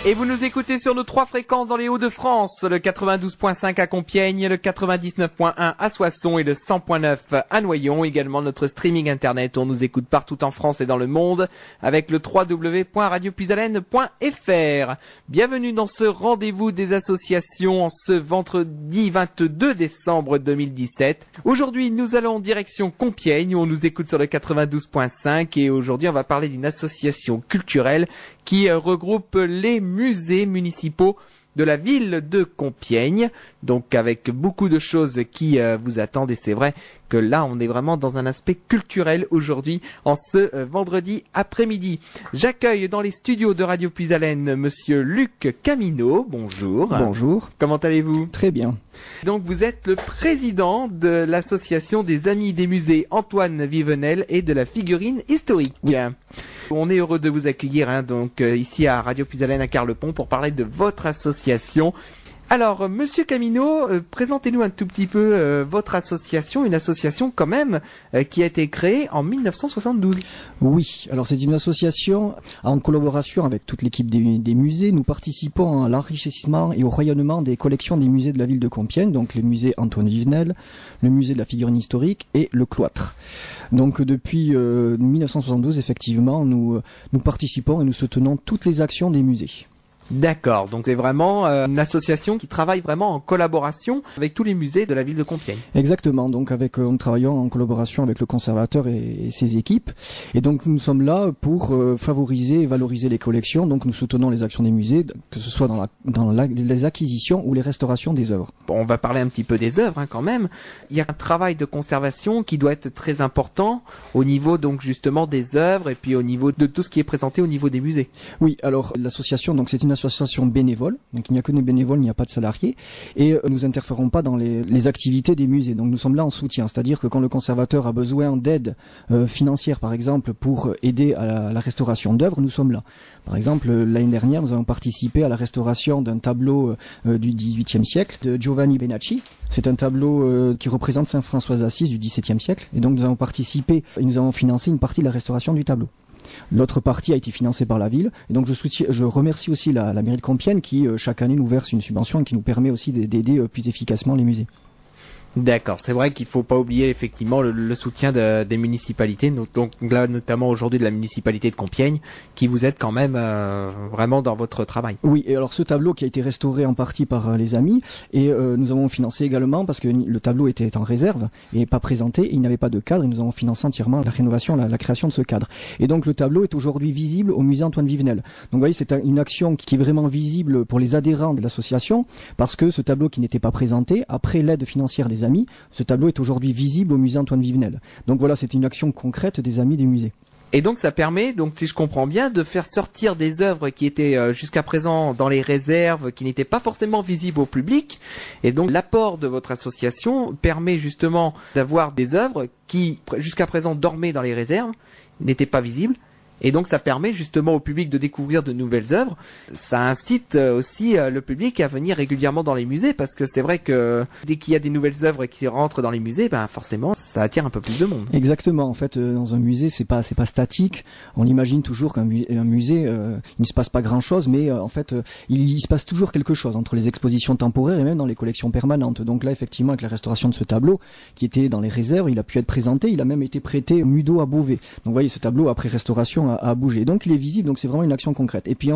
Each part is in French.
Et vous nous écoutez sur nos 3 fréquences dans les Hauts-de-France, le 92.5 à Compiègne, le 99.1 à Soissons et le 100.9 à Noyon. Également notre streaming internet, on nous écoute partout en France et dans le monde avec le www.radiopuisalène.fr. Bienvenue dans ce rendez-vous des associations en ce vendredi 22 décembre 2017. Aujourd'hui, nous allons en direction Compiègne où on nous écoute sur le 92.5 et aujourd'hui, on va parler d'une association culturelle qui regroupe les musées municipaux de la ville de Compiègne, donc avec beaucoup de choses qui vous attendent et c'est vrai que là on est vraiment dans un aspect culturel aujourd'hui en ce vendredi après-midi. J'accueille dans les studios de Radio Puisalène monsieur Luc Camino, bonjour. Bonjour. Comment allez-vous? Très bien. Donc vous êtes le président de l'association des Amis des Musées Antoine Vivenel et de la figurine historique. Oui. On est heureux de vous accueillir ici à Radio Puisalène à Carlepont pour parler de votre association. Alors, Monsieur Camino, présentez-nous un tout petit peu votre association, une association quand même qui a été créée en 1972. Oui, alors c'est une association en collaboration avec toute l'équipe des musées. Nous participons à l'enrichissement et au rayonnement des collections des musées de la ville de Compiègne, donc le musée Antoine Vivenel, le musée de la figurine historique et le cloître. Donc depuis 1972, effectivement, nous participons et nous soutenons toutes les actions des musées. D'accord, donc c'est vraiment une association qui travaille vraiment en collaboration avec tous les musées de la ville de Compiègne. Exactement, donc nous travaillons en collaboration avec le conservateur et ses équipes. Et donc nous sommes là pour favoriser et valoriser les collections. Donc nous soutenons les actions des musées, que ce soit dans les acquisitions ou les restaurations des œuvres. Bon, on va parler un petit peu des œuvres quand même. Il y a un travail de conservation qui doit être très important au niveau donc justement des œuvres et puis au niveau de tout ce qui est présenté au niveau des musées. Oui, alors l'association, donc c'est une association bénévole, donc il n'y a que des bénévoles, il n'y a pas de salariés, et nous interférons pas dans les activités des musées. Donc nous sommes là en soutien, c'est-à-dire que quand le conservateur a besoin d'aide financière, par exemple, pour aider à la restauration d'œuvres, nous sommes là. Par exemple, l'année dernière, nous avons participé à la restauration d'un tableau du XVIIIe siècle de Giovanni Benacci. C'est un tableau qui représente Saint François d'Assise du XVIIe siècle, et donc nous avons participé et nous avons financé une partie de la restauration du tableau. L'autre partie a été financée par la ville. Et donc je remercie aussi la mairie de Compiègne qui chaque année nous verse une subvention et qui nous permet aussi d'aider plus efficacement les musées. D'accord, c'est vrai qu'il faut pas oublier effectivement le soutien des municipalités, donc là notamment aujourd'hui de la municipalité de Compiègne, qui vous aide quand même vraiment dans votre travail. Oui, et alors ce tableau qui a été restauré en partie par les amis, et nous avons financé également parce que le tableau était en réserve et pas présenté, et il n'avait pas de cadre, et nous avons financé entièrement la rénovation, la création de ce cadre. Et donc le tableau est aujourd'hui visible au musée Antoine Vivenel. Donc vous voyez, c'est une action qui est vraiment visible pour les adhérents de l'association, parce que ce tableau qui n'était pas présenté, après l'aide financière des amis, ce tableau est aujourd'hui visible au musée Antoine Vivenel. Donc voilà, c'est une action concrète des amis du musée. Et donc ça permet, donc si je comprends bien, de faire sortir des œuvres qui étaient jusqu'à présent dans les réserves, qui n'étaient pas forcément visibles au public. Et donc l'apport de votre association permet justement d'avoir des œuvres qui jusqu'à présent dormaient dans les réserves, n'étaient pas visibles. Et donc ça permet justement au public de découvrir de nouvelles œuvres. Ça incite aussi le public à venir régulièrement dans les musées parce que c'est vrai que dès qu'il y a des nouvelles œuvres qui rentrent dans les musées, ben forcément ça attire un peu plus de monde. Exactement. En fait, dans un musée, c'est pas statique. On imagine toujours qu'un musée, il ne se passe pas grand-chose, mais en fait, il se passe toujours quelque chose entre les expositions temporaires et même dans les collections permanentes. Donc là, effectivement, avec la restauration de ce tableau qui était dans les réserves, il a pu être présenté. Il a même été prêté au Mudo à Beauvais. Donc vous voyez, ce tableau après restauration a bougé. Donc il est visible, donc c'est vraiment une action concrète. Et puis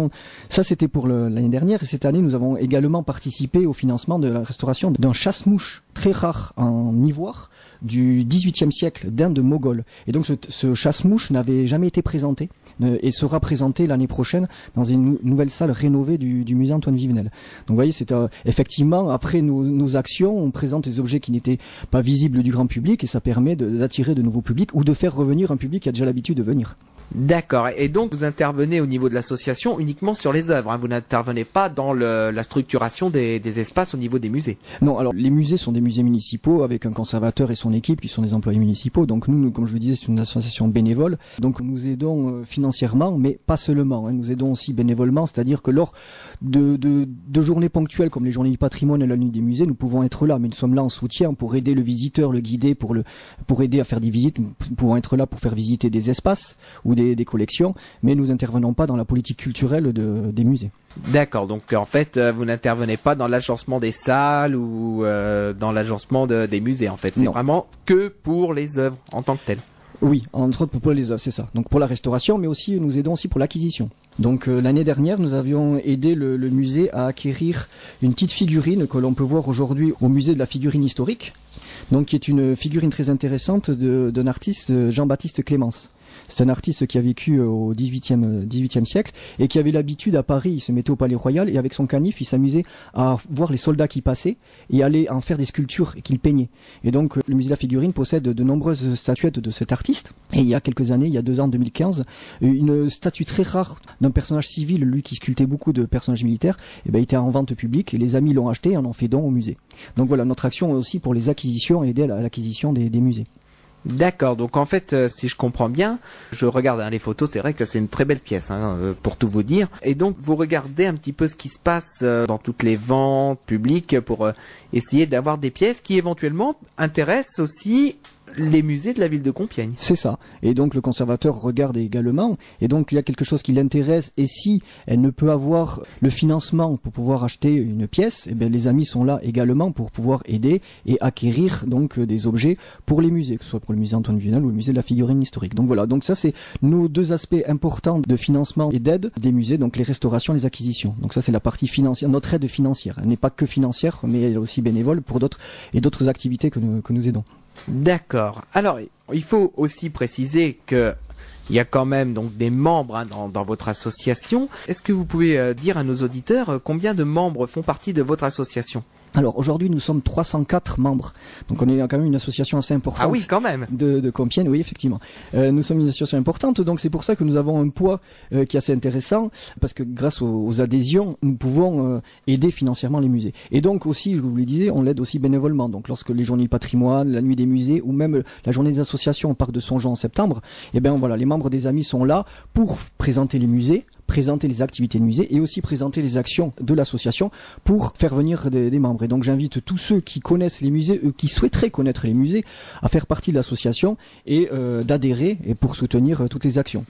ça c'était pour l'année dernière, et cette année nous avons également participé au financement de la restauration d'un chasse-mouche très rare en ivoire du XVIIIe siècle d'Inde moghole. Et donc ce chasse-mouche n'avait jamais été présenté et sera présenté l'année prochaine dans une nouvelle salle rénovée du musée Antoine Vivenel. Donc vous voyez, c'est effectivement après nos actions, on présente des objets qui n'étaient pas visibles du grand public et ça permet d'attirer de nouveaux publics ou de faire revenir un public qui a déjà l'habitude de venir. D'accord. Et donc, vous intervenez au niveau de l'association uniquement sur les œuvres, hein. Vous n'intervenez pas dans la structuration des espaces au niveau des musées. Non, alors les musées sont des musées municipaux avec un conservateur et son équipe qui sont des employés municipaux. Donc nous, comme je le disais, c'est une association bénévole. Donc nous aidons financièrement, mais pas seulement, hein. Nous aidons aussi bénévolement, c'est-à-dire que lors de journées ponctuelles comme les journées du patrimoine et la nuit des musées, nous pouvons être là, mais nous sommes là en soutien pour aider le visiteur, le guider, pour aider à faire des visites. Nous pouvons être là pour faire visiter des espaces ou des collections, mais nous n'intervenons pas dans la politique culturelle des musées. D'accord, donc en fait, vous n'intervenez pas dans l'agencement des salles ou dans l'agencement des musées, en fait. C'est vraiment que pour les œuvres en tant que telles. Oui, entre autres pour les œuvres, c'est ça. Donc pour la restauration, mais aussi nous aidons aussi pour l'acquisition. Donc l'année dernière, nous avions aidé le musée à acquérir une petite figurine que l'on peut voir aujourd'hui au musée de la figurine historique. Donc qui est une figurine très intéressante d'un artiste, Jean-Baptiste Clémence. C'est un artiste qui a vécu au XVIIIe siècle et qui avait l'habitude à Paris, il se mettait au Palais Royal et avec son canif, il s'amusait à voir les soldats qui passaient et aller en faire des sculptures et qu'il peignait. Et donc le musée de la figurine possède de nombreuses statuettes de cet artiste. Et il y a quelques années, il y a 2 ans, en 2015, une statue très rare d'un personnage civil, lui qui sculptait beaucoup de personnages militaires, était en vente publique et les amis l'ont acheté et en ont fait don au musée. Donc voilà, notre action est aussi pour les acquisitions et aider à l'acquisition des musées. D'accord, donc en fait, si je comprends bien, je regarde les photos, c'est vrai que c'est une très belle pièce, pour tout vous dire. Et donc, vous regardez un petit peu ce qui se passe dans toutes les ventes publiques pour essayer d'avoir des pièces qui éventuellement intéressent aussi les musées de la ville de Compiègne. C'est ça. Et donc le conservateur regarde également. Et donc il y a quelque chose qui l'intéresse. Et si elle ne peut avoir le financement pour pouvoir acheter une pièce, les amis sont là également pour pouvoir aider et acquérir donc des objets pour les musées, que ce soit pour le musée Antoine Vinel ou le musée de la figurine historique. Donc voilà. Donc ça c'est nos 2 aspects importants de financement et d'aide des musées. Donc les restaurations, les acquisitions. Donc ça c'est la partie financière, notre aide financière. Elle n'est pas que financière, mais elle est aussi bénévole pour d'autres activités que nous aidons. D'accord. Alors, il faut aussi préciser que il y a quand même donc des membres dans votre association. Est-ce que vous pouvez dire à nos auditeurs combien de membres font partie de votre association ? Alors aujourd'hui nous sommes 304 membres, donc on est quand même une association assez importante. Ah oui, quand même. De Compiègne, oui effectivement. Nous sommes une association importante, donc c'est pour ça que nous avons un poids qui est assez intéressant, parce que grâce aux adhésions, nous pouvons aider financièrement les musées. Et donc aussi, je vous le disais, on l'aide aussi bénévolement. Donc lorsque les journées du patrimoine, la nuit des musées, ou même la journée des associations au parc de Songeon en septembre, voilà, les membres des amis sont là pour présenter les musées, présenter les activités de musée et aussi présenter les actions de l'association pour faire venir des membres. Et donc j'invite tous ceux qui connaissent les musées, qui souhaiteraient connaître les musées, à faire partie de l'association et d'adhérer et pour soutenir toutes les actions.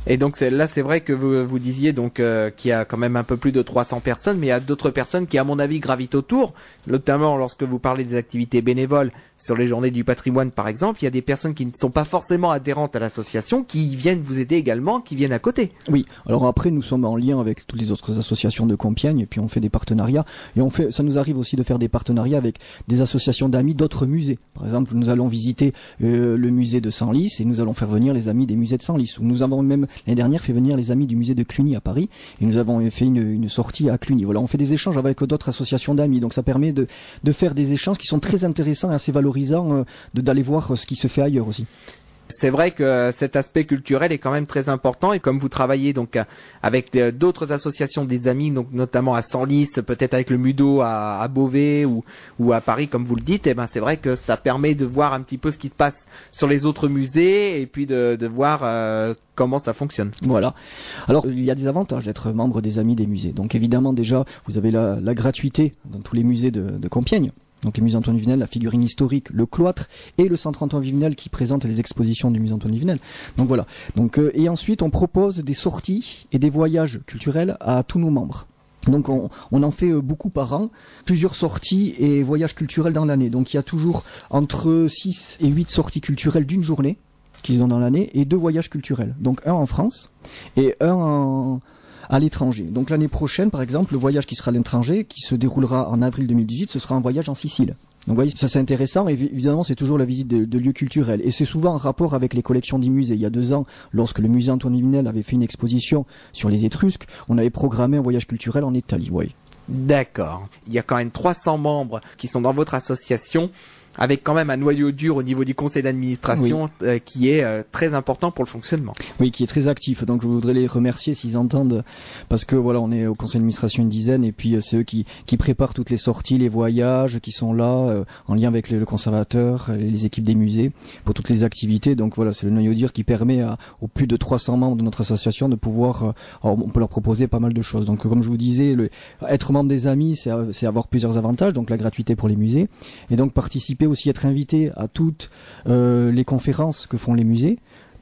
Et donc là, c'est vrai que vous disiez donc qu'il y a quand même un peu plus de 300 personnes, mais il y a d'autres personnes qui, à mon avis, gravitent autour, notamment lorsque vous parlez des activités bénévoles sur les journées du patrimoine, par exemple. Il y a des personnes qui ne sont pas forcément adhérentes à l'association, qui viennent vous aider également, qui viennent à côté. Oui. Alors après, nous sommes en lien avec toutes les autres associations de Compiègne, et puis on fait des partenariats. Et ça nous arrive aussi de faire des partenariats avec des associations d'amis d'autres musées. Par exemple, nous allons visiter le musée de Senlis et nous allons faire venir les amis des musées de Senlis. Nous avons même l'année dernière fait venir les amis du musée de Cluny à Paris et nous avons fait une sortie à Cluny. Voilà, on fait des échanges avec d'autres associations d'amis, donc ça permet de faire des échanges qui sont très intéressants et assez valorisants, d'aller voir ce qui se fait ailleurs aussi. C'est vrai que cet aspect culturel est quand même très important et comme vous travaillez donc avec d'autres associations des amis, donc notamment à Senlis, peut-être avec le Mudo à Beauvais ou à Paris comme vous le dites, c'est vrai que ça permet de voir un petit peu ce qui se passe sur les autres musées et puis de voir comment ça fonctionne. Voilà. Alors il y a des avantages d'être membre des amis des musées. Donc évidemment déjà vous avez la gratuité dans tous les musées de Compiègne. Donc les musées Antoine Vinel, la figurine historique, le cloître et le centre Antoine Vinel qui présente les expositions du musée Antoine Vinel. Donc voilà. Donc et ensuite on propose des sorties et des voyages culturels à tous nos membres. Donc on en fait beaucoup par an, plusieurs sorties et voyages culturels dans l'année. Donc il y a toujours entre 6 et 8 sorties culturelles d'une journée qu'ils ont dans l'année et 2 voyages culturels. Donc un en France et un à l'étranger. Donc l'année prochaine, par exemple, le voyage qui sera à l'étranger, qui se déroulera en avril 2018, ce sera un voyage en Sicile. Donc vous voyez, ça c'est intéressant, et évidemment c'est toujours la visite de lieux culturels. Et c'est souvent en rapport avec les collections des musées. Il y a 2 ans, lorsque le musée Antoine Vinel avait fait une exposition sur les Étrusques, on avait programmé un voyage culturel en Italie. Oui. D'accord. Il y a quand même 300 membres qui sont dans votre association, avec quand même un noyau dur au niveau du conseil d'administration qui est très important pour le fonctionnement. Oui, qui est très actif. Donc je voudrais les remercier s'ils entendent, parce que voilà, on est au conseil d'administration une dizaine et puis c'est eux qui préparent toutes les sorties, les voyages, qui sont là en lien avec le conservateur, les équipes des musées pour toutes les activités. Donc voilà, c'est le noyau dur qui permet aux plus de 300 membres de notre association de pouvoir, on peut leur proposer pas mal de choses. Donc comme je vous disais, être membre des amis, c'est avoir plusieurs avantages. Donc la gratuité pour les musées et donc participer aussi, être invité à toutes les conférences que font les musées,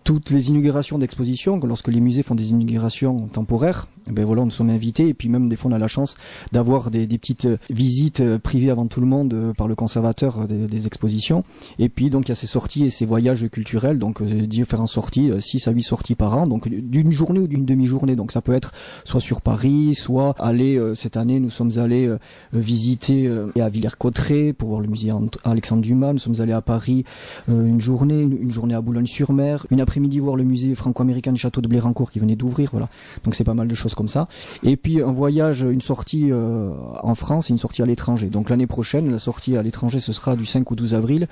toutes les inaugurations d'expositions, lorsque les musées font des inaugurations temporaires, ben voilà, nous sommes invités, et puis même des fois on a la chance d'avoir des petites visites privées avant tout le monde par le conservateur des expositions. Et puis donc il y a ces sorties et ces voyages culturels, donc différentes sorties, 6 à 8 sorties par an, donc d'une journée ou d'une demi-journée. Donc ça peut être soit sur Paris, soit aller, cette année nous sommes allés visiter à Villers-Cotterêts pour voir le musée Alexandre Dumas. Nous sommes allés à Paris une journée à Boulogne-sur-Mer, une après-midi voir le musée franco-américain du château de Blérancourt qui venait d'ouvrir, voilà. Donc c'est pas mal de choses comme ça. Et puis un voyage, une sortie en France et une sortie à l'étranger. Donc l'année prochaine, la sortie à l'étranger, ce sera du 5 au 12 avril.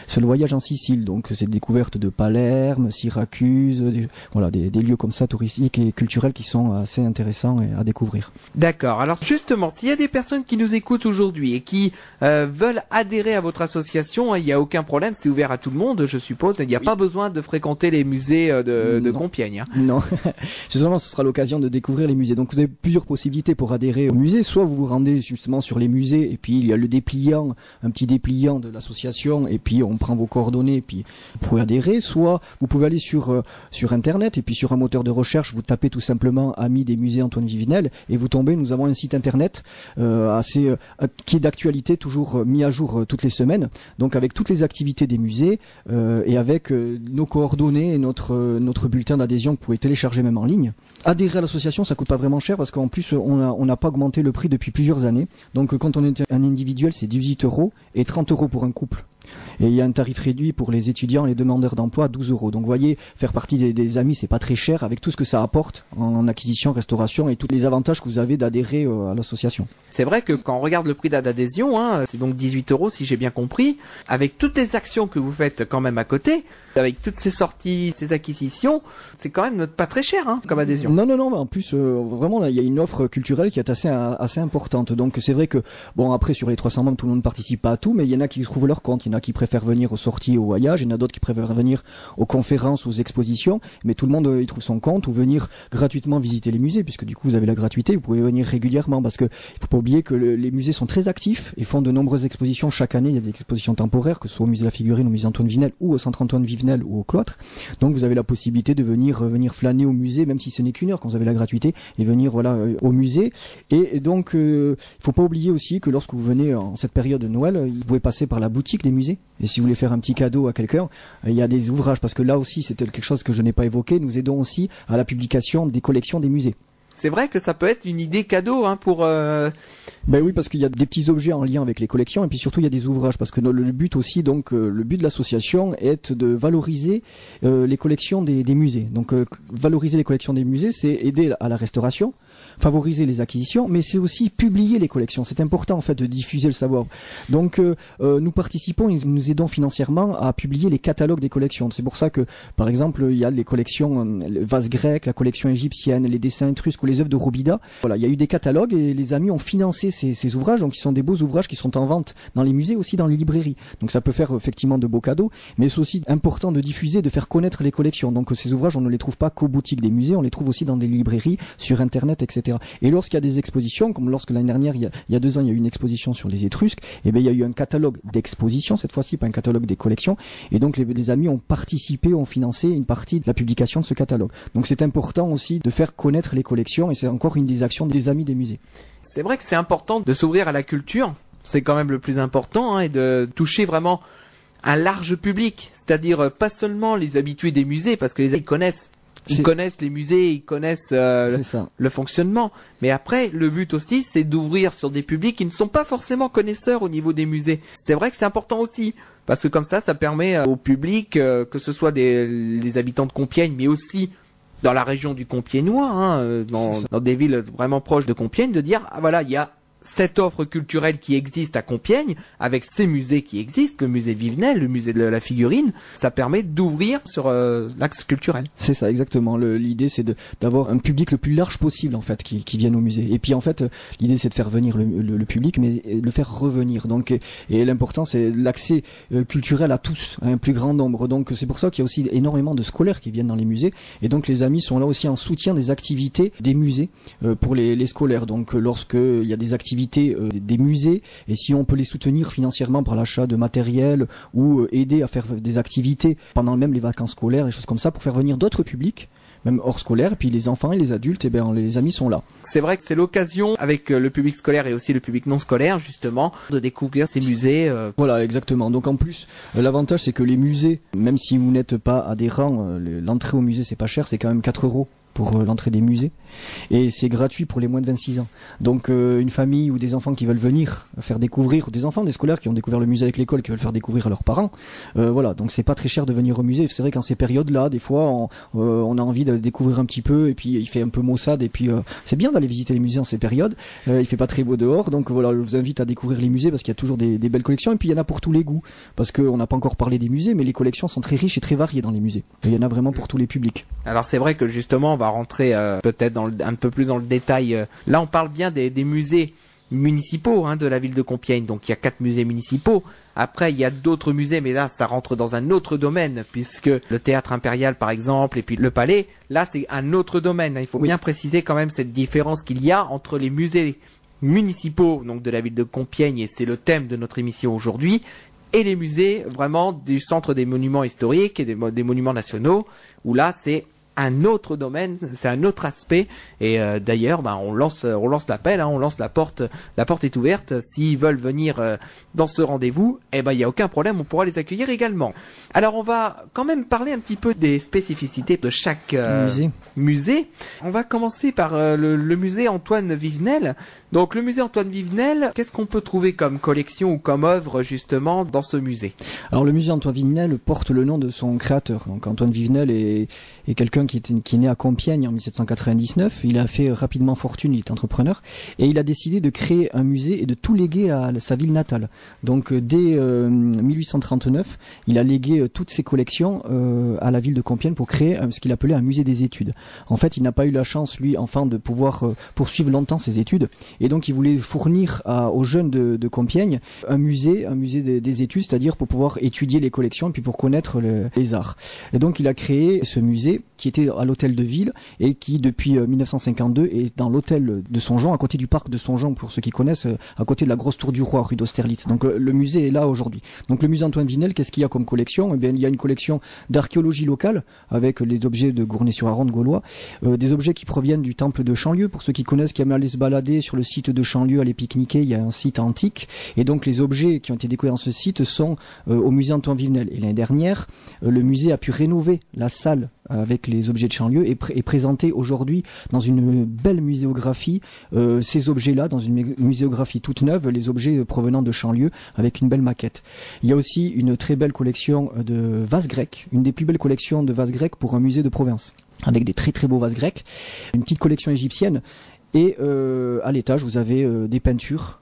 C'est le voyage en Sicile. Donc c'est découverte de Palerme, Syracuse, des lieux comme ça touristiques et culturels qui sont assez intéressants à découvrir. D'accord. Alors justement, s'il y a des personnes qui nous écoutent aujourd'hui et qui veulent adhérer à votre association, il n'y a aucun problème, c'est ouvert à tout le monde, je suppose. Il n'y a pas besoin de fréquenter les musées de Compiègne. Non, justement, ce sera l'occasion de découvrir les musées. Donc vous avez plusieurs possibilités pour adhérer au musée. Soit vous vous rendez justement sur les musées et puis il y a le dépliant, un petit dépliant de l'association, et puis on prend vos coordonnées et puis vous pouvez adhérer. Soit vous pouvez aller sur internet et puis sur un moteur de recherche vous tapez tout simplement Amis des musées Antoine Vivinel et vous tombez. Nous avons un site internet qui est d'actualité, toujours mis à jour toutes les semaines, donc avec toutes les activités des musées et avec nos coordonnées et notre bulletin d'adhésion que vous pouvez télécharger même en ligne. Adhérer à l'association, ça coûte pas vraiment cher parce qu'en plus on n'a pas augmenté le prix depuis plusieurs années. Donc quand on est un individuel, c'est 18 € et 30 € pour un couple. Et il y a un tarif réduit pour les étudiants et les demandeurs d'emploi à 12 €. Donc vous voyez, faire partie des amis, c'est pas très cher avec tout ce que ça apporte en acquisition, restauration et tous les avantages que vous avez d'adhérer à l'association. C'est vrai que quand on regarde le prix d'adhésion, c'est donc 18 € si j'ai bien compris, avec toutes les actions que vous faites quand même à côté, avec toutes ces sorties, ces acquisitions, c'est quand même pas très cher comme adhésion. Non, en plus vraiment là, il y a une offre culturelle qui est assez importante. Donc c'est vrai que bon, après sur les 300 membres, tout le monde ne participe pas à tout, mais il y en a qui trouvent leur compte, il y en a qui préfèrent venir aux sorties, aux voyages, il y en a d'autres qui préfèrent venir aux conférences, aux expositions, mais tout le monde y trouve son compte, ou venir gratuitement visiter les musées, puisque du coup vous avez la gratuité, vous pouvez venir régulièrement, parce que il faut pas oublier que les musées sont très actifs et font de nombreuses expositions chaque année. Il y a des expositions temporaires, que ce soit au musée de la Figurine, au musée Antoine Vivinel ou au centre Antoine Vivinel ou au Cloître. Donc vous avez la possibilité de venir flâner au musée, même si ce n'est qu'une heure quand vous avez la gratuité, et venir au musée. Et donc il faut pas oublier aussi que lorsque vous venez en cette période de Noël, vous pouvez passer par la boutique des musées. Et si vous voulez faire un petit cadeau à quelqu'un, il y a des ouvrages, parce que là aussi c'était quelque chose que je n'ai pas évoqué, nous aidons aussi à la publication des collections des musées. C'est vrai que ça peut être une idée cadeau pour... Ben oui, parce qu'il y a des petits objets en lien avec les collections, et puis surtout il y a des ouvrages, parce que le but aussi, donc le but de l'association est de valoriser les collections des musées. Donc valoriser les collections des musées, c'est aider à la restauration, favoriser les acquisitions, mais c'est aussi publier les collections. C'est important en fait de diffuser le savoir. Donc nous participons, nous aidons financièrement à publier les catalogues des collections. C'est pour ça que par exemple il y a les collections le vase grec, la collection égyptienne, les dessins étrusques ou les œuvres de Robida. Voilà, il y a eu des catalogues et les amis ont financé ces ouvrages, donc ils sont des beaux ouvrages qui sont en vente dans les musées, aussi dans les librairies. Donc ça peut faire effectivement de beaux cadeaux, mais c'est aussi important de diffuser, de faire connaître les collections. Donc ces ouvrages, on ne les trouve pas qu'aux boutiques des musées, on les trouve aussi dans des librairies, sur internet, etc. Et lorsqu'il y a des expositions, comme lorsque l'année dernière, il y a 2 ans, il y a eu une exposition sur les Étrusques, et bien il y a eu un catalogue d'expositions cette fois-ci, pas un catalogue des collections, et donc les amis ont participé, ont financé une partie de la publication de ce catalogue. Donc c'est important aussi de faire connaître les collections, et c'est encore une des actions des amis des musées. C'est vrai que c'est important de s'ouvrir à la culture, c'est quand même le plus important, et de toucher vraiment un large public, c'est-à-dire pas seulement les habitués des musées, parce que ils connaissent les musées, ils connaissent le fonctionnement. Mais après, le but aussi, c'est d'ouvrir sur des publics qui ne sont pas forcément connaisseurs au niveau des musées. C'est vrai que c'est important aussi, parce que comme ça permet au public, que ce soit les habitants de Compiègne, mais aussi dans la région du Compiègnois, dans des villes vraiment proches de Compiègne, de dire, ah voilà, il y a cette offre culturelle qui existe à Compiègne, avec ces musées qui existent, le musée Vivenel, le musée de la Figurine, ça permet d'ouvrir sur l'axe culturel. C'est ça, exactement. L'idée, c'est d'avoir un public le plus large possible, en fait, qui vienne au musée. Et puis, en fait, l'idée, c'est de faire venir le public, mais le faire revenir. Donc, et l'important, c'est l'accès culturel à tous, à un plus grand nombre. Donc, c'est pour ça qu'il y a aussi énormément de scolaires qui viennent dans les musées. Et donc, les amis sont là aussi en soutien des activités des musées pour les scolaires. Donc, lorsqu'il y a des activités activités des musées, et si on peut les soutenir financièrement par l'achat de matériel ou aider à faire des activités pendant même les vacances scolaires, des choses comme ça, pour faire venir d'autres publics, même hors scolaire, et puis les enfants et les adultes, eh ben, les amis sont là. C'est vrai que c'est l'occasion, avec le public scolaire et aussi le public non scolaire, justement, de découvrir ces musées. Voilà, exactement. Donc en plus, l'avantage c'est que les musées, même si vous n'êtes pas adhérent, l'entrée au musée c'est pas cher, c'est quand même 4 € pour l'entrée des musées, et c'est gratuit pour les moins de 26 ans. Donc une famille ou des enfants qui veulent venir faire découvrir, ou des enfants, des scolaires qui ont découvert le musée avec l'école, qui veulent faire découvrir à leurs parents, voilà, donc c'est pas très cher de venir au musée. C'est vrai qu'en ces périodes-là, des fois, on a envie de découvrir un petit peu, et puis il fait un peu maussade, et puis c'est bien d'aller visiter les musées en ces périodes. Il fait pas très beau dehors, donc voilà, je vous invite à découvrir les musées, parce qu'il y a toujours des belles collections, et puis il y en a pour tous les goûts, parce qu'on n'a pas encore parlé des musées, mais les collections sont très riches et très variées dans les musées. Et il y en a vraiment pour tous les publics. Alors c'est vrai que justement, on va rentrer peut-être un peu plus dans le détail. Là, on parle bien des musées municipaux de la ville de Compiègne. Donc il y a 4 musées municipaux. Après, il y a d'autres musées, mais là, ça rentre dans un autre domaine, puisque le théâtre impérial, par exemple, et puis le palais, là, c'est un autre domaine. Il faut bien préciser quand même cette différence qu'il y a entre les musées municipaux, donc de la ville de Compiègne, et c'est le thème de notre émission aujourd'hui, et les musées vraiment du centre des monuments historiques et des monuments nationaux, où là, c'est un autre domaine, c'est un autre aspect, et d'ailleurs on lance l'appel, on lance la porte est ouverte. S'ils veulent venir dans ce rendez-vous, il y a aucun problème, on pourra les accueillir également. Alors on va quand même parler un petit peu des spécificités de chaque musée. On va commencer par le musée Antoine Vivenel. Donc le musée Antoine Vivenel, qu'est-ce qu'on peut trouver comme collection ou comme œuvre justement dans ce musée? Alors le musée Antoine Vivenel porte le nom de son créateur. Donc Antoine Vivenel est quelqu'un qui est né à Compiègne en 1799. Il a fait rapidement fortune, il est entrepreneur, et il a décidé de créer un musée et de tout léguer à sa ville natale. Donc dès 1839, il a légué toutes ses collections à la ville de Compiègne pour créer ce qu'il appelait un musée des études. En fait, il n'a pas eu la chance, lui, enfant, de pouvoir poursuivre longtemps ses études, et donc il voulait fournir aux jeunes de Compiègne un musée des études, c'est-à-dire pour pouvoir étudier les collections et puis pour connaître les arts. Et donc il a créé ce musée qui était à l'hôtel de ville et qui depuis 1952 est dans l'hôtel de Songeon, à côté du parc de Songeon, pour ceux qui connaissent, à côté de la grosse tour du roi, rue d'Austerlitz. Donc le musée est là aujourd'hui. Donc le musée Antoine Vivenel, qu'est-ce qu'il y a comme collection? Eh bien, il y a une collection d'archéologie locale avec les objets de Gournay-sur-Aronde gaulois, des objets qui proviennent du temple de Chanlieu. Pour ceux qui connaissent, qui aiment aller se balader sur le site de Chanlieu, aller pique-niquer, il y a un site antique, et donc les objets qui ont été découverts dans ce site sont au musée Antoine Vivenel. Et l'année dernière, le musée a pu rénover la salle avec les objets de Chanlieu et présenter aujourd'hui dans une belle muséographie ces objets-là, dans une muséographie toute neuve, les objets provenant de Chanlieu avec une belle maquette. Il y a aussi une très belle collection de vases grecs, une des plus belles collections de vases grecs pour un musée de province, avec des très très beaux vases grecs, une petite collection égyptienne, et à l'étage vous avez des peintures,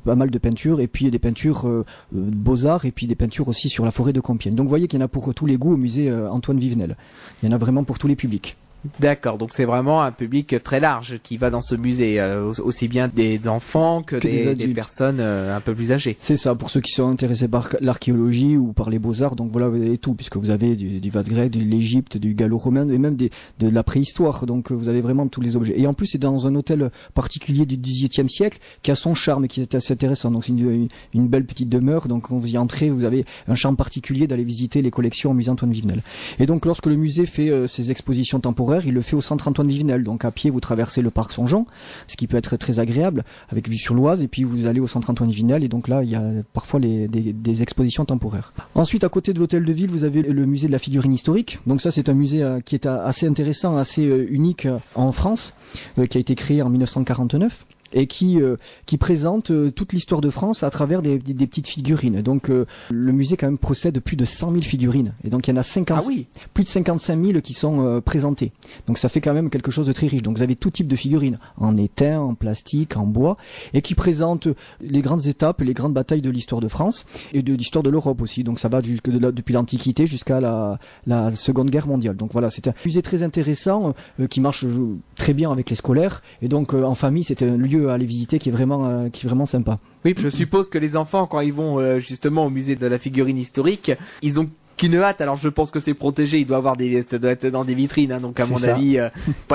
pas mal de peintures, et puis des peintures beaux-arts, et puis des peintures aussi sur la forêt de Compiègne. Donc vous voyez qu'il y en a pour tous les goûts au musée Antoine Vivenel. Il y en a vraiment pour tous les publics. D'accord, donc c'est vraiment un public très large qui va dans ce musée, aussi bien des enfants que des personnes un peu plus âgées. C'est ça, pour ceux qui sont intéressés par l'archéologie ou par les beaux-arts, donc voilà, vous avez tout, puisque vous avez du vase grec, de l'Égypte, du gallo-romain, et même de la préhistoire, donc vous avez vraiment tous les objets. Et en plus, c'est dans un hôtel particulier du XVIIIe siècle qui a son charme et qui est assez intéressant, donc c'est une belle petite demeure, donc quand vous y entrez, vous avez un charme particulier d'aller visiter les collections au musée Antoine Vivenel. Et donc lorsque le musée fait ses expositions temporaires, il le fait au centre Antoine Vivenel, donc à pied vous traversez le parc Songeon, ce qui peut être très agréable avec vue sur l'Oise, et puis vous allez au centre Antoine Vivenel, et donc là il y a parfois des expositions temporaires. Ensuite, à côté de l'hôtel de ville, vous avez le musée de la figurine historique. Donc ça, c'est un musée qui est assez intéressant, assez unique en France, qui a été créé en 1949. Et qui présente toute l'histoire de France à travers des petites figurines. Donc le musée quand même possède plus de 100 000 figurines. Et donc il y en a plus de 55 000 qui sont présentées. Donc ça fait quand même quelque chose de très riche. Donc vous avez tout type de figurines, en étain, en plastique, en bois, et qui présentent les grandes étapes, les grandes batailles de l'histoire de France et de l'histoire de l'Europe aussi. Donc ça va depuis l'Antiquité jusqu'à la Seconde Guerre mondiale. Donc voilà, c'est un musée très intéressant qui marche très bien avec les scolaires. Et donc en famille, c'est un lieu à aller visiter qui est vraiment sympa. Oui, je suppose que les enfants, quand ils vont justement au musée de la figurine historique, ils ont qu'une hâte. Alors je pense que c'est protégé, il doit avoir ça doit être dans des vitrines, hein, donc à mon avis,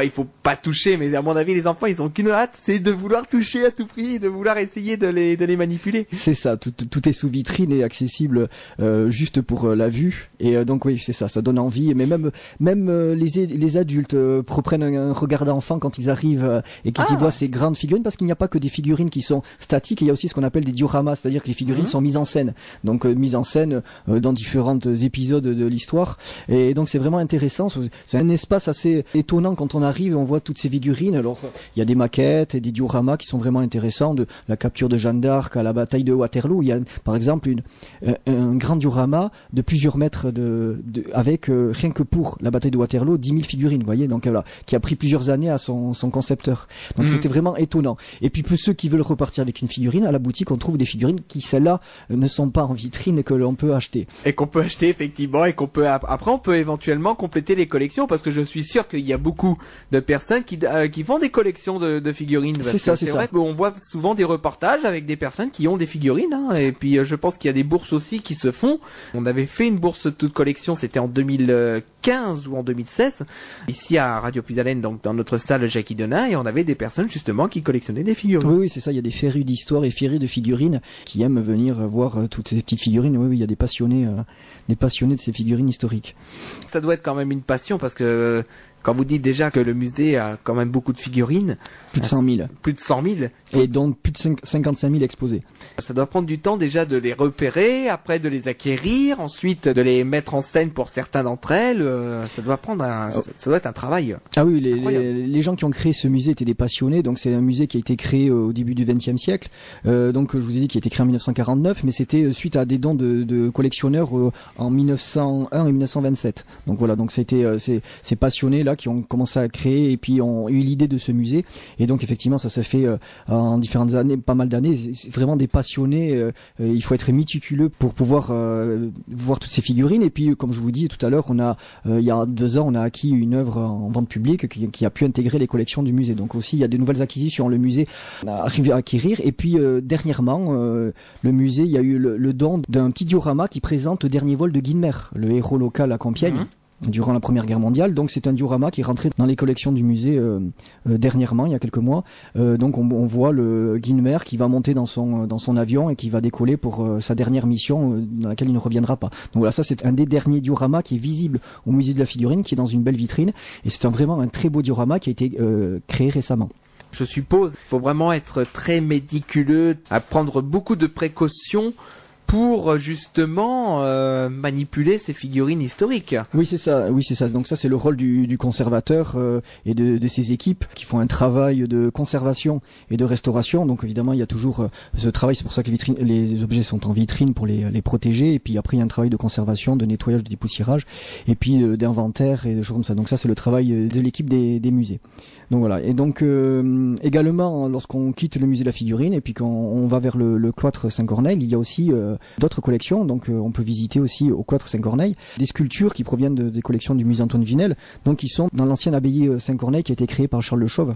il faut pas toucher, mais à mon avis les enfants ils ont qu'une hâte, c'est de vouloir toucher à tout prix, de vouloir essayer de les manipuler. C'est ça, tout est sous vitrine et accessible juste pour la vue, et donc oui c'est ça, ça donne envie, mais même les adultes reprennent un regard d'enfant quand ils arrivent et qu'ils voient ces grandes figurines, parce qu'il n'y a pas que des figurines qui sont statiques, il y a aussi ce qu'on appelle des dioramas, c'est-à-dire que les figurines sont mises en scène, donc mises en scène dans différents épisodes de l'histoire, et donc c'est vraiment intéressant. C'est un espace assez étonnant quand on arrive et on voit toutes ces figurines. Alors il y a des maquettes et des dioramas qui sont vraiment intéressants, de la capture de Jeanne d'Arc à la bataille de Waterloo. Il y a par exemple un grand diorama de plusieurs mètres avec rien que pour la bataille de Waterloo 10 000 figurines, vous voyez, donc voilà, qui a pris plusieurs années à son concepteur. Donc c'était vraiment étonnant. Et puis pour ceux qui veulent repartir avec une figurine, à la boutique on trouve des figurines qui celles-là ne sont pas en vitrine et que l'on peut acheter. Et qu'on peut acheter effectivement, et qu'on peut après on peut éventuellement compléter les collections, parce que je suis sûr qu'il y a beaucoup de personnes qui font des collections de figurines. C'est ça, c'est vrai qu'on voit souvent des reportages avec des personnes qui ont des figurines, hein, et puis je pense qu'il y a des bourses aussi qui se font. On avait fait une bourse toute collection, c'était en 2015 ou en 2016, ici à Radio Puisalène, donc dans notre salle Jackie Denain, et on avait des personnes justement qui collectionnaient des figurines. Oui, c'est ça, il y a des férus d'histoire et férus de figurines qui aiment venir voir toutes ces petites figurines. Oui, il y a des passionnés de ces figurines historiques. Ça doit être quand même une passion, parce que quand vous dites déjà que le musée a quand même beaucoup de figurines... Plus de 100 000. Plus de 100 000. Et donc plus de 55 000 exposés. Ça doit prendre du temps déjà de les repérer, après de les acquérir, ensuite de les mettre en scène pour certains d'entre elles. Ça doit être un travail. Ah oui, les gens qui ont créé ce musée étaient des passionnés. Donc c'est un musée qui a été créé au début du XXe siècle. Donc je vous ai dit qu'il a été créé en 1949, mais c'était suite à des dons de collectionneurs en 1901 et 1927. Donc voilà, donc c'était ces passionnés là qui ont commencé à créer et puis ont eu l'idée de ce musée. Et donc effectivement ça s'est fait en différentes années, pas mal d'années. C'est vraiment des passionnés. Il faut être méticuleux pour pouvoir voir toutes ces figurines. Et puis comme je vous dis tout à l'heure, il y a 2 ans on a acquis une œuvre en vente publique qui a pu intégrer les collections du musée. Donc aussi il y a de nouvelles acquisitions. Le musée a arrivé à acquérir. Et puis dernièrement le musée, il y a eu le don d'un petit diorama qui présente le dernier vol de Guinmer, le héros local à Compiègne. Durant la Première Guerre mondiale. Donc c'est un diorama qui est rentré dans les collections du musée dernièrement, il y a quelques mois. Donc on voit le Guinmer qui va monter dans son avion et qui va décoller pour sa dernière mission dans laquelle il ne reviendra pas. Donc voilà, ça c'est un des derniers dioramas qui est visible au musée de la figurine, qui est dans une belle vitrine, et c'est vraiment un très beau diorama qui a été créé récemment. Je suppose qu'il faut vraiment être très méticuleux, à prendre beaucoup de précautions pour justement manipuler ces figurines historiques. Oui, c'est ça. Donc ça, c'est le rôle du conservateur et de ses équipes qui font un travail de conservation et de restauration. Donc évidemment, il y a toujours ce travail. C'est pour ça que les objets sont en vitrine pour les protéger. Et puis après, il y a un travail de conservation, de nettoyage, de dépoussiérage, et puis d'inventaire et de choses comme ça. Donc ça, c'est le travail de l'équipe des musées. Donc voilà. Et donc également, lorsqu'on quitte le musée de la figurine et puis quand on va vers le cloître Saint-Corneille, il y a aussi d'autres collections. Donc on peut visiter aussi au cloître Saint-Corneille des sculptures qui proviennent des collections du musée Antoine Vinel, donc qui sont dans l'ancienne abbaye Saint-Corneille qui a été créée par Charles Le Chauve.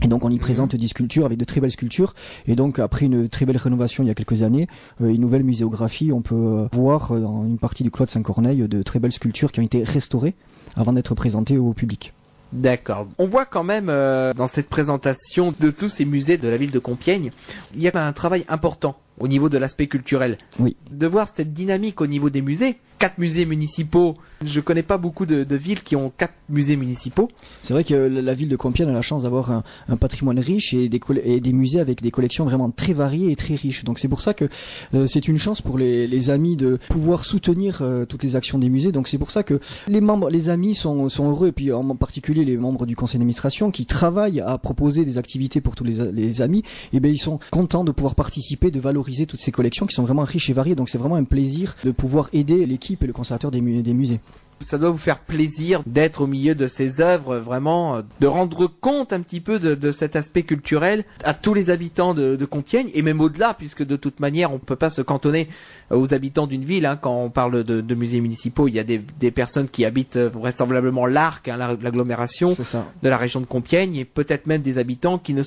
Et donc on y présente des sculptures avec de très belles sculptures. Et donc après une très belle rénovation il y a quelques années, une nouvelle muséographie, on peut voir dans une partie du cloître Saint-Corneille de très belles sculptures qui ont été restaurées avant d'être présentées au public. D'accord. On voit quand même dans cette présentation de tous ces musées de la ville de Compiègne, il y a un travail important au niveau de l'aspect culturel. Oui. De voir cette dynamique au niveau des musées. 4 musées municipaux. Je connais pas beaucoup de villes qui ont 4 musées municipaux. C'est vrai que la ville de Compiègne a la chance d'avoir un patrimoine riche et des musées avec des collections vraiment très variées et très riches. Donc c'est pour ça que c'est une chance pour les amis de pouvoir soutenir toutes les actions des musées. Donc c'est pour ça que les amis sont heureux, et puis en particulier les membres du conseil d'administration qui travaillent à proposer des activités pour tous les amis. Et ben ils sont contents de pouvoir participer, de valoriser toutes ces collections qui sont vraiment riches et variées. Donc c'est vraiment un plaisir de pouvoir aider l'équipe et le conservateur des musées. ça doit vous faire plaisir d'être au milieu de ces œuvres, vraiment, de rendre compte un petit peu de cet aspect culturel à tous les habitants de Compiègne, et même au-delà, puisque de toute manière, on peut pas se cantonner aux habitants d'une ville, hein. Quand on parle de musées municipaux, il y a des personnes qui habitent vraisemblablement l'Arc, hein, l'agglomération de la région de Compiègne, et peut-être même des habitants qui ne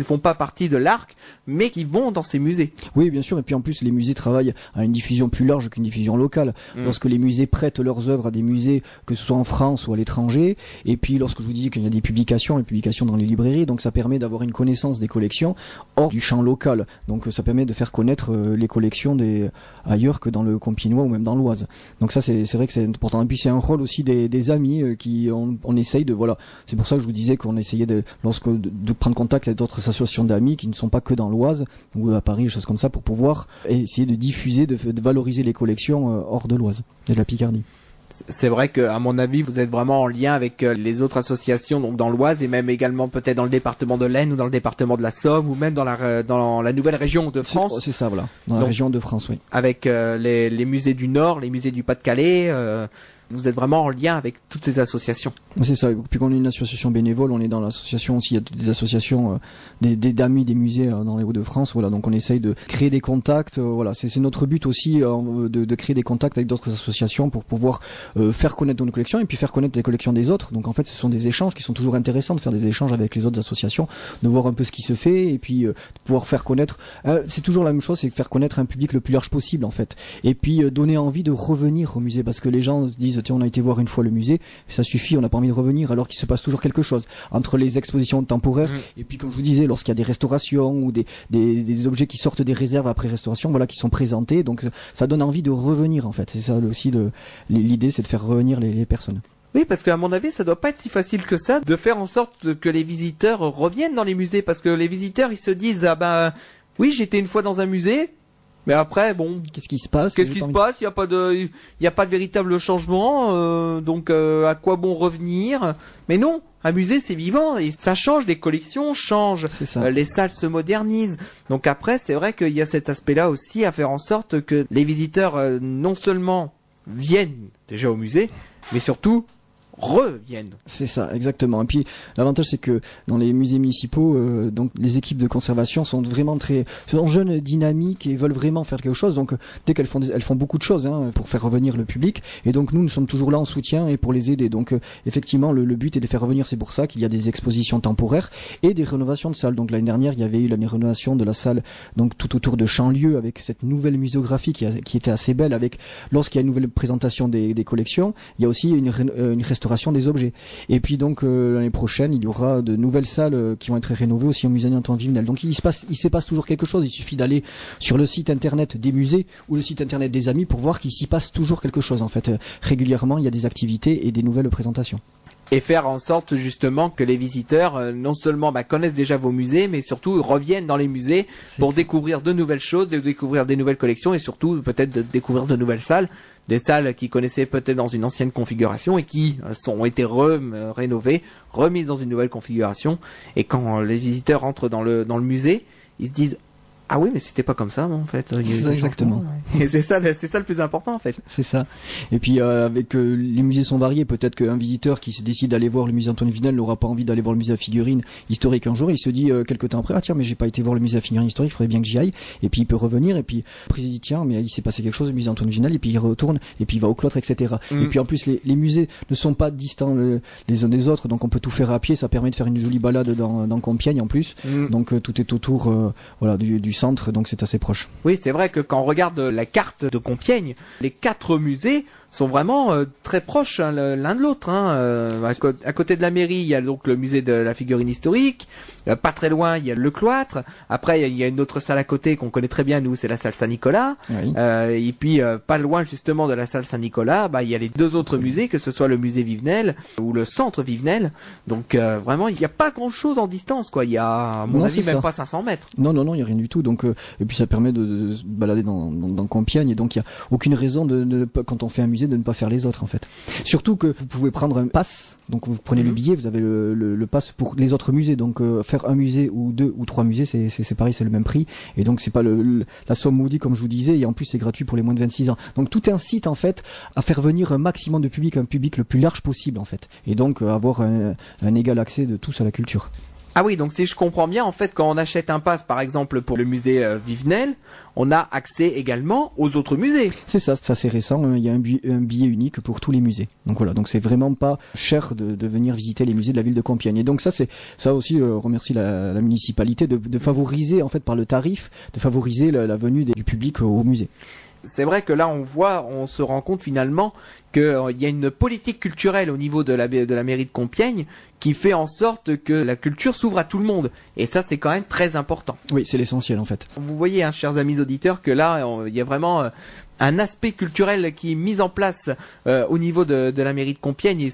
font pas partie de l'Arc, mais qui vont dans ces musées. Oui, bien sûr, et puis en plus, les musées travaillent à une diffusion plus large qu'une diffusion locale. Lorsque les musées prêtent leurs œuvres à des musées, que ce soit en France ou à l'étranger, et puis lorsque je vous dis qu'il y a des publications, les publications dans les librairies, donc ça permet d'avoir une connaissance des collections hors du champ local. Donc ça permet de faire connaître les collections ailleurs que dans le Compiègnois ou même dans l'Oise. Donc ça, c'est vrai que c'est important. Et puis c'est un rôle aussi des amis qui on essaye de, voilà. C'est pour ça que je vous disais qu'on essayait de prendre contact avec d'autres associations d'amis qui ne sont pas que dans l'Oise ou à Paris, des choses comme ça, pour pouvoir essayer de diffuser, de valoriser les collections hors de l'Oise et de la Picardie. C'est vrai que, à mon avis, vous êtes vraiment en lien avec les autres associations, donc dans l'Oise, et même également peut-être dans le département de l'Aisne ou dans le département de la Somme, ou même dans la nouvelle région de France. C'est ça, voilà. Dans la région de France, oui. Avec les musées du Nord, les musées du Pas-de-Calais. Vous êtes vraiment en lien avec toutes ces associations. C'est ça. Puis qu'on est une association bénévole, on est dans l'association aussi. Il y a des associations d'amis des musées dans les Hauts-de-France. Voilà. Donc on essaye de créer des contacts. Voilà. C'est notre but aussi de créer des contacts avec d'autres associations pour pouvoir faire connaître nos collections et puis faire connaître les collections des autres. Donc en fait, ce sont des échanges qui sont toujours intéressants, de faire des échanges avec les autres associations, de voir un peu ce qui se fait et puis de pouvoir faire connaître. C'est toujours la même chose, c'est faire connaître un public le plus large possible en fait. Et puis donner envie de revenir au musée, parce que les gens disent tiens, on a été voir une fois le musée, ça suffit, on n'a pas envie de revenir, alors qu'il se passe toujours quelque chose entre les expositions temporaires et puis comme je vous disais, lorsqu'il y a des restaurations ou des objets qui sortent des réserves après restauration, voilà, qui sont présentés, donc ça donne envie de revenir en fait. C'est ça aussi l'idée, c'est de faire revenir les personnes. Oui, parce qu'à mon avis, ça doit pas être si facile que ça de faire en sorte que les visiteurs reviennent dans les musées, parce que les visiteurs, ils se disent oui, j'étais une fois dans un musée. Mais après, bon, qu'est-ce qui se passe? Il y a pas de véritable changement, donc à quoi bon revenir? Mais non, un musée c'est vivant et ça change, les collections changent, les salles se modernisent. Donc après, c'est vrai qu'il y a cet aspect-là aussi à faire en sorte que les visiteurs non seulement viennent déjà au musée, mais surtout reviennent. C'est ça, exactement. Et puis l'avantage, c'est que dans les musées municipaux, donc les équipes de conservation sont vraiment sont jeunes, dynamiques et veulent vraiment faire quelque chose. Donc dès qu'elles font beaucoup de choses pour faire revenir le public. Et donc nous sommes toujours là en soutien et pour les aider. Donc effectivement, le but est de faire revenir. C'est pour ça qu'il y a des expositions temporaires et des rénovations de salles. Donc l'année dernière, il y avait eu la rénovation de la salle donc tout autour de Chanlieu avec cette nouvelle muséographie qui était assez belle. Avec lorsqu'il y a une nouvelle présentation des collections, il y a aussi une restauration des objets. Et puis donc l'année prochaine, il y aura de nouvelles salles qui vont être rénovées aussi au musée Antoine Vivenel. Donc il se passe toujours quelque chose. Il suffit d'aller sur le site internet des musées ou le site internet des amis pour voir qu'il s'y passe toujours quelque chose. En fait, régulièrement, il y a des activités et des nouvelles présentations. Et faire en sorte justement que les visiteurs non seulement connaissent déjà vos musées, mais surtout reviennent dans les musées pour découvrir de nouvelles choses, de découvrir des nouvelles collections et surtout peut-être de découvrir de nouvelles salles. Des salles qu'ils connaissaient peut-être dans une ancienne configuration et qui ont été rénovées, remises dans une nouvelle configuration. Et quand les visiteurs entrent dans le musée, ils se disent ah oui, mais c'était pas comme ça, en fait. C'est ça, exactement. Et c'est ça le plus important, en fait. C'est ça. Et puis, avec les musées sont variés, peut-être qu'un visiteur qui se décide d'aller voir le musée Antoine Vivenel n'aura pas envie d'aller voir le musée à figurines historique un jour. Il se dit quelques temps après, ah tiens, mais j'ai pas été voir le musée à figurines historique, il faudrait bien que j'y aille. Et puis il peut revenir. Et puis après il dit tiens, mais il s'est passé quelque chose au musée Antoine Vivenel. Et puis il retourne. Et puis il va au cloître, etc. Et puis en plus, les musées ne sont pas distants les uns des autres, donc on peut tout faire à pied. Ça permet de faire une jolie balade dans Compiègne en plus. Donc tout est autour, voilà, du centre, donc c'est assez proche. Oui, c'est vrai que quand on regarde la carte de Compiègne, les 4 musées sont vraiment très proches l'un de l'autre. À côté de la mairie, il y a donc le musée de la figurine historique. Pas très loin, il y a le cloître. Après, il y a une autre salle à côté qu'on connaît très bien, nous, c'est la salle Saint-Nicolas. Oui. Et puis, pas loin justement de la salle Saint-Nicolas, il y a les 2 autres musées, que ce soit le musée Vivenel ou le centre Vivenel. Donc, vraiment, il n'y a pas grand-chose en distance, quoi. Il y a, à mon avis, même pas 500 mètres. Non, il n'y a rien du tout. Donc, et puis, ça permet de se balader dans Compiègne. Et donc, il n'y a aucune raison quand on fait un musée musées de ne pas faire les autres en fait. Surtout que vous pouvez prendre un pass, donc vous prenez le billet, vous avez le pass pour les autres musées, donc faire un musée ou 2 ou 3 musées, c'est pareil, c'est le même prix, et donc c'est pas la somme maudite comme je vous disais, et en plus c'est gratuit pour les moins de 26 ans. Donc tout incite en fait à faire venir un maximum de public, un public le plus large possible en fait, et donc avoir un égal accès de tous à la culture. Ah oui, donc si je comprends bien, en fait, quand on achète un pass, par exemple, pour le musée Vivenel, on a accès également aux autres musées. C'est ça, c'est récent, il y a un billet unique pour tous les musées. Donc voilà, donc c'est vraiment pas cher de venir visiter les musées de la ville de Compiègne. Et donc ça aussi, remercie la municipalité de favoriser, en fait, par le tarif, de favoriser la venue du public au musée. C'est vrai que là, on se rend compte finalement qu'il y a une politique culturelle au niveau de la mairie de Compiègne qui fait en sorte que la culture s'ouvre à tout le monde. Et ça, c'est quand même très important. Oui, c'est l'essentiel en fait. Vous voyez, hein, chers amis auditeurs, que là, il y a vraiment un aspect culturel qui est mis en place au niveau de la mairie de Compiègne. Et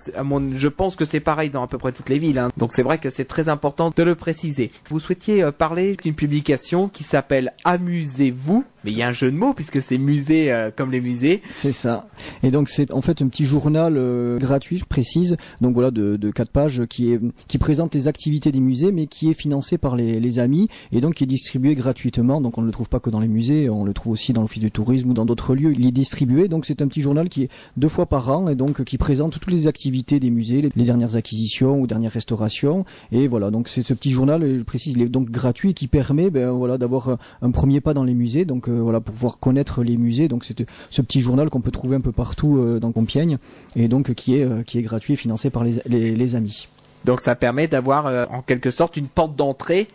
je pense que c'est pareil dans à peu près toutes les villes. Hein. Donc c'est vrai que c'est très important de le préciser. Vous souhaitiez parler d'une publication qui s'appelle Amusez-vous. Mais il y a un jeu de mots puisque c'est musée comme les musées. C'est ça. Et donc c'est en fait un petit journal gratuit, je précise. Donc voilà, de 4 pages qui présente les activités des musées, mais qui est financé par les amis et donc qui est distribué gratuitement. Donc on ne le trouve pas que dans les musées, on le trouve aussi dans l'office du tourisme ou dans d'autres lieux. Il est distribué. Donc c'est un petit journal qui est 2 fois par an et donc qui présente toutes les activités des musées, les dernières acquisitions ou dernières restaurations. Et voilà, donc c'est ce petit journal, je précise, il est donc gratuit et qui permet voilà d'avoir un premier pas dans les musées. Donc voilà, pour pouvoir connaître les musées. Donc c'est ce petit journal qu'on peut trouver un peu partout dans Compiègne et donc qui est gratuit et financé par les amis. Donc ça permet d'avoir en quelque sorte une porte d'entrée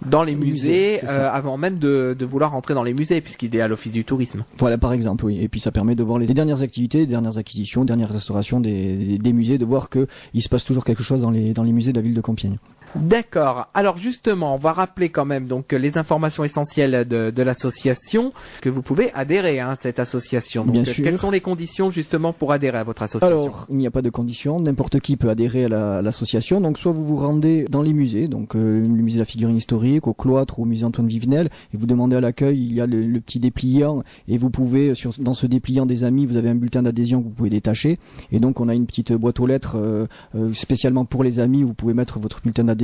dans les musées avant même de vouloir rentrer dans les musées puisqu'il est à l'office du tourisme. Voilà, par exemple, oui. Et puis ça permet de voir les dernières activités, les dernières acquisitions, dernières restaurations des musées, de voir que il se passe toujours quelque chose dans les musées de la ville de Compiègne. D'accord. Alors justement, on va rappeler quand même donc les informations essentielles de l'association, que vous pouvez adhérer à cette association. Donc, bien sûr. Quelles sont les conditions justement pour adhérer à votre association? Alors, il n'y a pas de conditions. N'importe qui peut adhérer à l'association. Donc, soit vous vous rendez dans les musées, donc le musée de la figurine historique, au cloître ou au musée Antoine Vivenel, et vous demandez à l'accueil, il y a le petit dépliant, et vous pouvez, dans ce dépliant des amis, vous avez un bulletin d'adhésion que vous pouvez détacher. Et donc, on a une petite boîte aux lettres spécialement pour les amis, où vous pouvez mettre votre bulletin d'adhésion.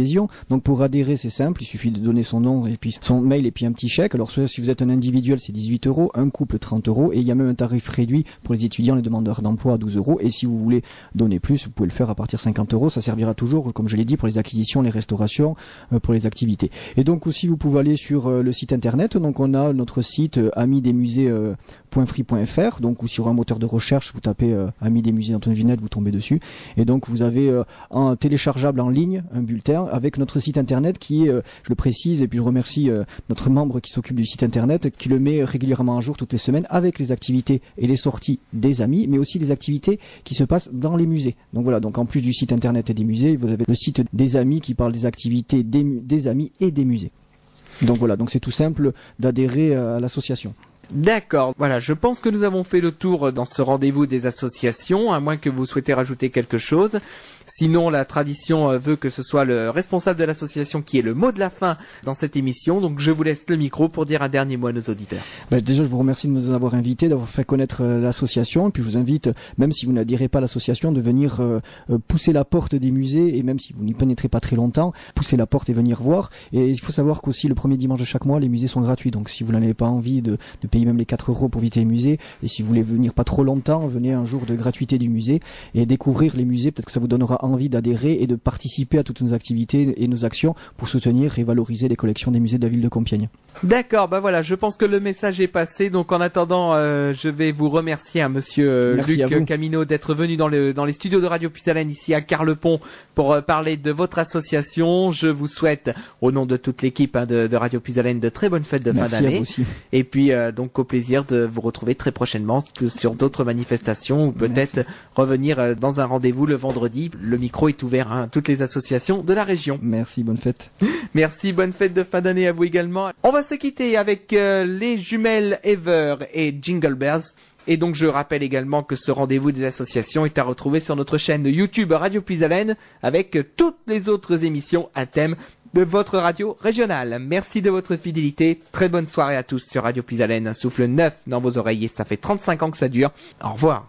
Donc pour adhérer, c'est simple, il suffit de donner son nom et puis son mail et puis un petit chèque. Alors si vous êtes un individuel, c'est 18 €, un couple 30 € et il y a même un tarif réduit pour les étudiants, les demandeurs d'emploi à 12 €. Et si vous voulez donner plus, vous pouvez le faire à partir de 50 €. Ça servira toujours, comme je l'ai dit, pour les acquisitions, les restaurations, pour les activités. Et donc aussi, vous pouvez aller sur le site internet. Donc on a notre site amidesmusées.free.fr, donc ou sur un moteur de recherche, vous tapez Amis des musées Antoine Vivenel, vous tombez dessus. Et donc vous avez un téléchargeable en ligne, un bulletin avec notre site internet qui est, je le précise, et puis je remercie notre membre qui s'occupe du site internet, qui le met régulièrement à jour toutes les semaines avec les activités et les sorties des amis, mais aussi les activités qui se passent dans les musées. Donc voilà, donc en plus du site internet et des musées, vous avez le site des amis qui parle des activités des amis et des musées. Donc voilà, donc c'est tout simple d'adhérer à l'association. D'accord, voilà, je pense que nous avons fait le tour dans ce rendez-vous des associations, à moins que vous souhaitez rajouter quelque chose. Sinon, la tradition veut que ce soit le responsable de l'association qui ait le mot de la fin dans cette émission. Donc, je vous laisse le micro pour dire un dernier mot à nos auditeurs. Déjà, je vous remercie de nous avoir invités, d'avoir fait connaître l'association. Et puis, je vous invite, même si vous n'adhérez pas à l'association, de venir pousser la porte des musées. Et même si vous n'y pénétrez pas très longtemps, pousser la porte et venir voir. Et il faut savoir qu'aussi, le premier dimanche de chaque mois, les musées sont gratuits. Donc, si vous n'avez pas envie de payer même les 4 € pour visiter les musées, et si vous voulez venir pas trop longtemps, venez un jour de gratuité du musée et découvrir les musées. Peut-être que ça vous donnera envie d'adhérer et de participer à toutes nos activités et nos actions pour soutenir et valoriser les collections des musées de la ville de Compiègne. D'accord, bah voilà, je pense que le message est passé. Donc en attendant, je vais vous remercier à monsieur Luc Camino d'être venu dans les studios de Radio Puisalène ici à Carlepont pour parler de votre association. Je vous souhaite, au nom de toute l'équipe de Radio Puisalène, de très bonnes fêtes de fin d'année. Et puis donc au plaisir de vous retrouver très prochainement sur d'autres manifestations ou peut-être revenir dans un rendez-vous le vendredi. Le micro est ouvert à toutes les associations de la région. Merci, bonne fête. Merci, bonne fête de fin d'année à vous également. On va se quitter avec les jumelles Ever et Jingle Bells. Et donc je rappelle également que ce rendez-vous des associations est à retrouver sur notre chaîne YouTube Radio Puisalène avec toutes les autres émissions à thème de votre radio régionale. Merci de votre fidélité. Très bonne soirée à tous sur Radio Puisalène. Un souffle neuf dans vos oreilles et ça fait 35 ans que ça dure. Au revoir.